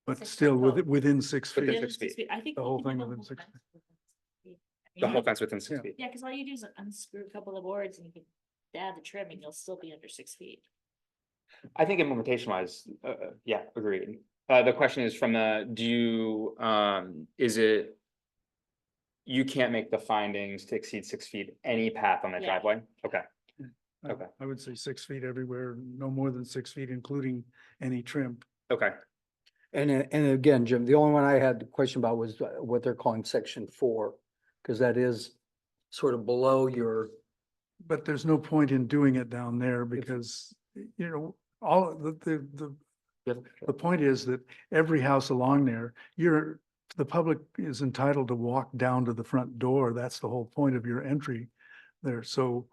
But 6 still foot tall. within 6 Within feet. Within 6 feet. 6 feet. I think The we whole can thing do within 6 fence within 6 feet. I the mean, whole fence within 6 Yeah. feet. Yeah, because all you do is unscrew a couple of boards and you can add the trim and you'll still be under 6 feet. I think implementation wise, yeah, agreed. The question is from is it? You can't make the findings to exceed 6 feet, any path on the Yeah. driveway? Okay, Okay. I would say 6 feet everywhere, no more than 6 feet, including any trim. okay. And again, Jim, the only one I had a question about was what they're calling section 4, because that is sort of below your, But there's no point in doing it down there because, you know, all the point is that every house along there, the public is entitled to walk down to the front door. That's the whole point of your entry there. So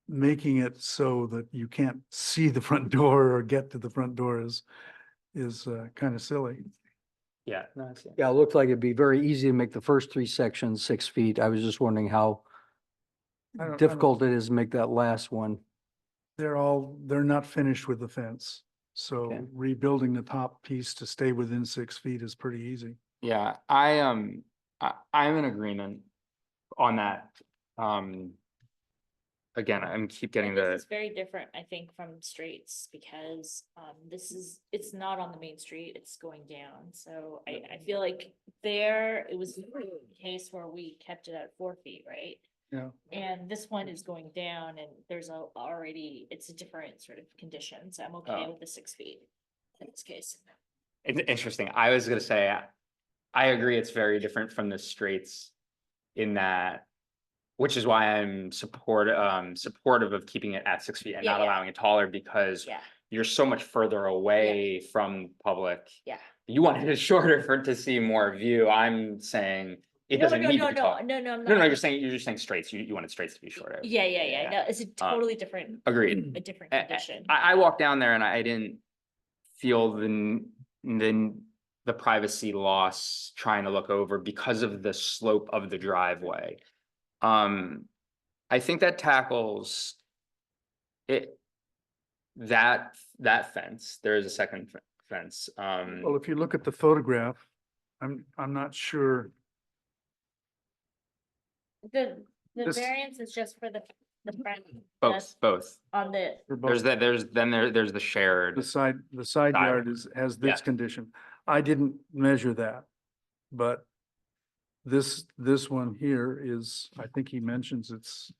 making it so that you can't see the front door or get to the front door is kind of silly. Yeah, no, I see. yeah, it looked like it'd be very easy to make the first 3 sections 6 feet. I was just wondering how I don't- difficult it is to make that last one. They're not finished with the fence. Okay. So rebuilding the top piece to stay within 6 feet is pretty easy. Yeah, I'm in agreement on that. Again, I'm keep getting And this the, is very different, I think, from straights because it's not on the main street, it's going down. So I feel like it was a case where we kept it at 4 feet, right? Yeah. And this one is going down and there's it's a different sort of condition, so I'm okay Oh. with the 6 feet in this case. it's interesting. I was gonna say, I agree it's very different from the straights in that which is why I'm supportive of keeping it at 6 feet and Yeah, not yeah. allowing it taller, because Yeah, you're so much further away from public. yeah. You wanted it shorter to see more view. I'm saying it No, doesn't no, need no, to be no, tall. no, no, I'm No, not. you're just saying straights. You wanted straights to be shorter. Yeah, yeah, yeah, no, it's a totally different, Agreed. a different I- condition. I walked down there and I didn't feel the privacy loss trying to look over because of the slope of the driveway. I think that tackles it, that fence. There is a second fence. Well, if you look at the photograph, I'm not sure. The This- variance is just for the front. Both. On the, for There's both. that, there's the shared. The side yard has Yeah. this condition. I didn't measure that. But this one here is, I think he mentions it's,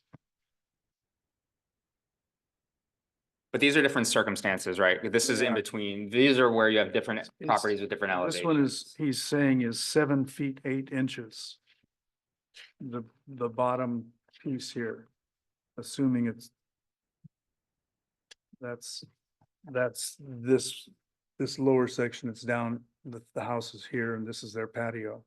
But these are different circumstances, right? This is in Yeah. between. These are where you have different It's- properties with different this one is, elevations. he's saying is 7 feet 8 inches. The bottom piece here, assuming it's. That's this lower section, it's down, the house is here and this is their patio.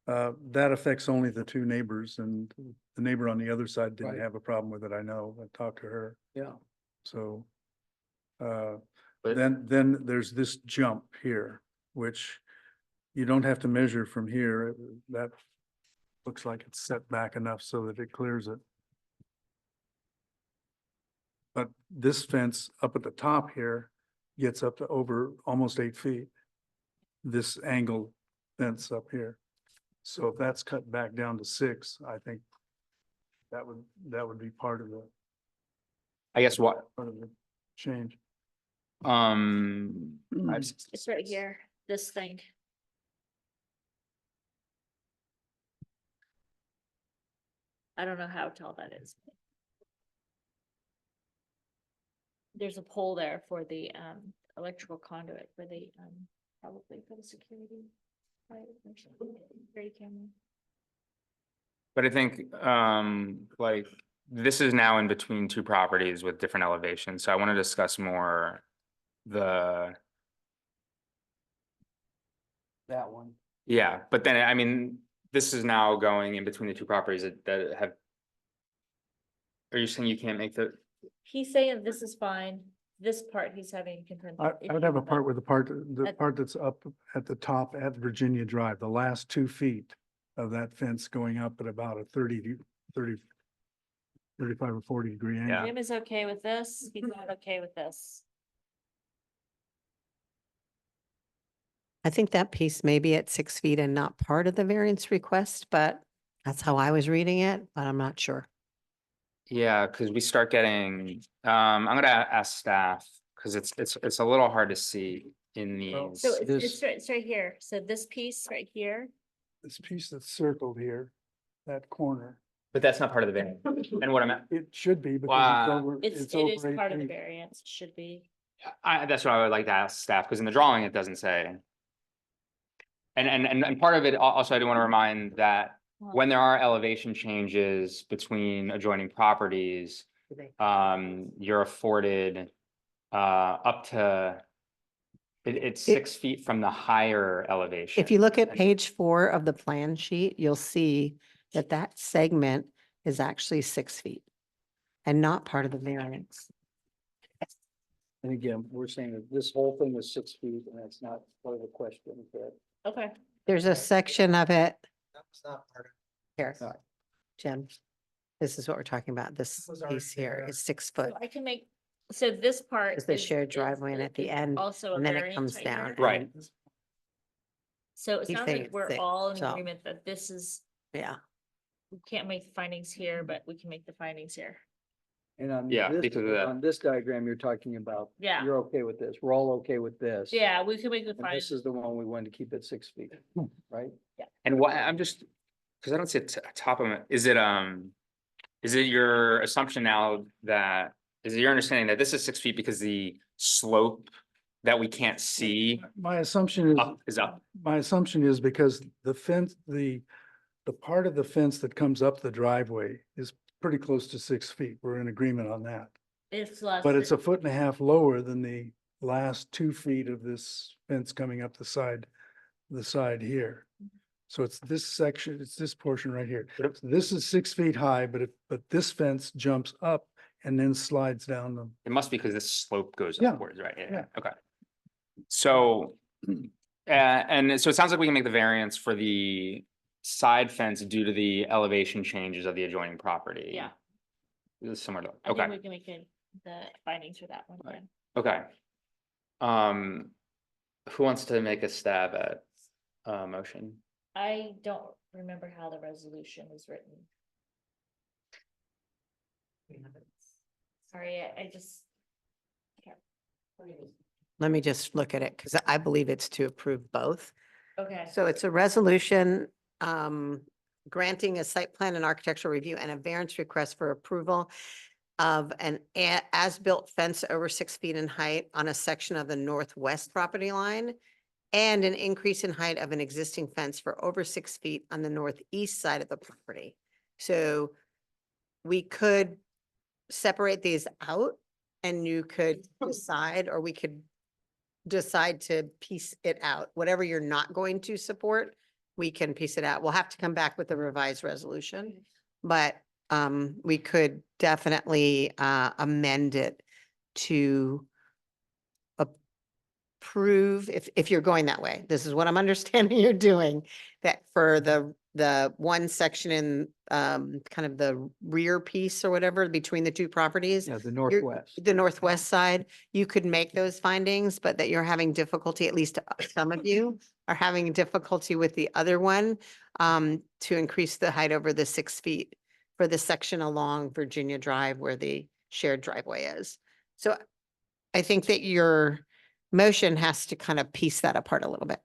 That affects only the two neighbors, and the neighbor on the other side didn't Right. have a problem with it, I know, I talked to her, Yeah. so. But- Then there's this jump here, which you don't have to measure from here, that looks like it's set back enough so that it clears it. But this fence up at the top here gets up to over almost 8 feet. This angled fence up here. So if that's cut back down to 6, I think that would be part of the I guess what, change. it's right here, this thing. I don't know how tall that is. There's a pole there for the electrical conduit for the probably for the security. Right, or something, security camera. but I think, like, this is now in between two properties with different elevations, so I want to discuss more the, That one. yeah, but then, I mean, this is now going in between the two properties that have. Are you saying you can't make the, He's saying this is fine, this part he's having concern. I would have a part with the part At- that's up at the top at Virginia Drive, the last 2 feet of that fence going up at about a 35 or 40 degree angle. Yeah. Jim is okay with this, he's not okay with this. I think that piece may be at 6 feet and not part of the variance request, but that's how I was reading it, but I'm not sure. yeah, because we start getting, I'm gonna ask staff, because it's a little hard to see in Well, these. So This- it's right here, so this piece right here, This piece that's circled here, that corner, But that's not part of the variance. And what I'm at, it should be because Wow. it's over, it is over 8 part of the feet. variance, should be. that's what I would like to ask staff, because in the drawing, it doesn't say. And part of it, also, I do want to remind that when there are elevation changes between adjoining properties, you're afforded up to, it's 6 feet from the higher elevation. If you look at And- page 4 of the plan sheet, you'll see that that segment is actually 6 feet and not part of the variance. And again, we're saying that this whole thing is 6 feet and that's not part of the question, but. Okay. There's a section of it That's not part of. here, Jim. This is what we're talking about. This was already piece here there. is 6 So foot. I can make, so this part. Is the shared driveway, and at the end, Also a and then it variance comes right down. here. Right. and- So it He's sounds saying like it's we're six, all in so- agreement that this is, Yeah, we can't make findings here, but we can make the findings here. And on Yeah, this, because of that. on this diagram you're talking about. Yeah. You're okay with this. We're all okay with this. Yeah, we can make the And findings. this is the one we wanted to keep at 6 feet, right? And what, I'm just, because I don't see it top of it, is it your assumption now that, is it your understanding that this is 6 feet because the slope that we can't see My assumption is. is up? My assumption is because the fence, the the part of the fence that comes up the driveway is pretty close to 6 feet. We're in agreement on that. It's less. But it's a 1.5 feet lower than the last 2 feet of this fence coming up the side here. So it's this section, it's this portion right here. But So this is 6 feet high, but this fence jumps up and then slides down the. It must be because this slope goes Yeah, upwards, right? yeah. Okay. So, and so it sounds like we can make the variance for the side fence due to the elevation changes of the adjoining property. Yeah. This is similar to, I think okay, we can make the findings for that one. Right. then. okay. Who wants to make a stab at, motion? I don't remember how the resolution was written. Sorry, I just. can't- Let me just look at it because I believe it's to approve both. Okay. So it's a resolution granting a site plan and architectural review and a variance request for approval of an as-built fence over 6 feet in height on a section of the northwest property line and an increase in height of an existing fence for over 6 feet on the northeast side of the property. So we could separate these out and you could decide, or we could decide to piece it out. Whatever you're not going to support, we can piece it out. We'll have to come back with a revised resolution. But we could definitely amend it to approve, if you're going that way. This is what I'm understanding you're doing, that for the one section in kind of the rear piece or whatever between the two properties. Yeah, the you're- northwest. The northwest side, you could make those findings, but that you're having difficulty, at least some of you are having difficulty with the other one to increase the height over the 6 feet for the section along Virginia Drive where the shared driveway is. So I think that your motion has to kind of piece that apart a little bit.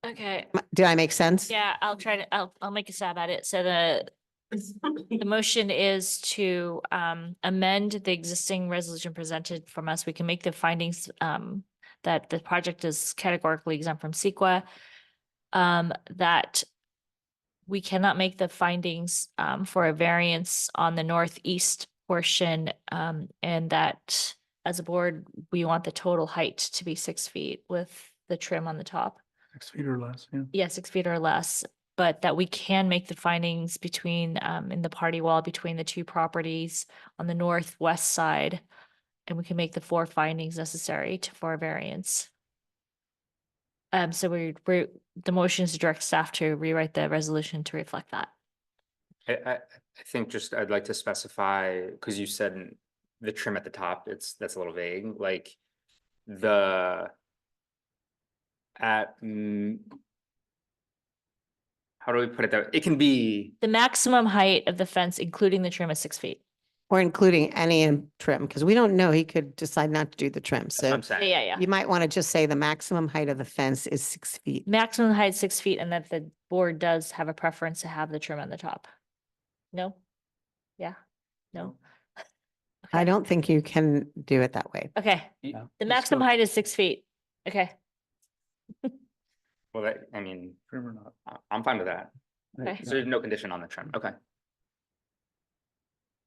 Okay, Did I make sense? yeah, I'll make a stab at it. So the motion is to amend the existing resolution presented from us. We can make the findings that the project is categorically exempt from CEQA. That we cannot make the findings for a variance on the northeast portion, and that as a board, we want the total height to be 6 feet with the trim on the top. 6 feet or less, yeah. Yeah, 6 feet or less, but that we can make the findings between, in the party wall between the two properties on the northwest side. And we can make the 4 findings necessary for a variance. So the motion is to direct staff to rewrite the resolution to reflect that. I think just, I'd like to specify, because you said the trim at the top, that's a little vague, like the how do we put it there? It can be, The maximum height of the fence, including the trim, is 6 feet. Or including any trim, because we don't know, he could decide not to do the trim. that's what So I'm saying. Yeah. you might want to just say the maximum height of the fence is 6 feet. Maximum height 6 feet, and that the board does have a preference to have the trim on the top. No? Yeah? No? I Okay. don't think you can do it that way. Okay, Yeah. the Let's maximum go. height is 6 feet. Okay, Well, that, I mean, Trim or not. I'm fine with that. okay. So there's no condition on the trim. Okay,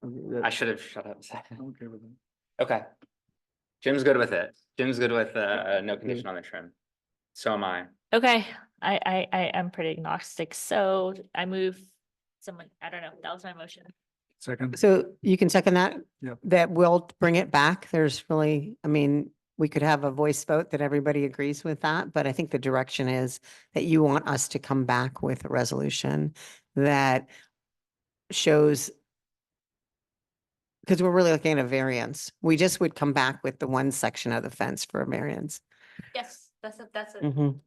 That- I should have shut up. I'm okay with it. Okay. Jim's good with it. Jim's good with no condition on the trim. So am I. Okay, I am pretty agnostic, so I move someone, I don't know, that was my motion. Second, So you can second that? Yep. That will bring it back. There's really, I mean, we could have a voice vote that everybody agrees with that, but I think the direction is that you want us to come back with a resolution that shows, because we're really looking at a variance. We just would come back with the one section of the fence for a variance. Yes, that's Mhm.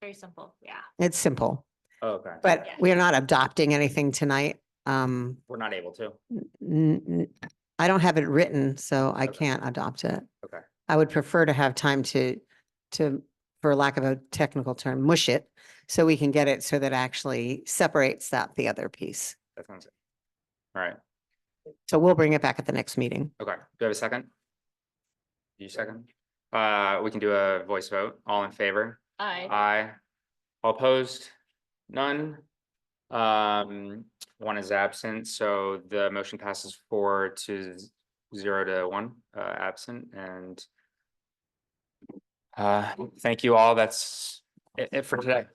very simple, yeah. It's simple, Oh, okay. but Yeah. we are not adopting anything tonight. We're not able to. I don't have it written, so I Okay. can't adopt it. Okay. I would prefer to have time to, for lack of a technical term, mush it, so we can get it so that actually separates out the other piece. That sounds it. All right. So we'll bring it back at the next meeting. Okay. Do I have a second? You second? We can do a voice vote. All in favor? Aye. Aye. All opposed? None? One is absent, so the motion passes 4-0 to 1, absent, and thank you all. That's it for today.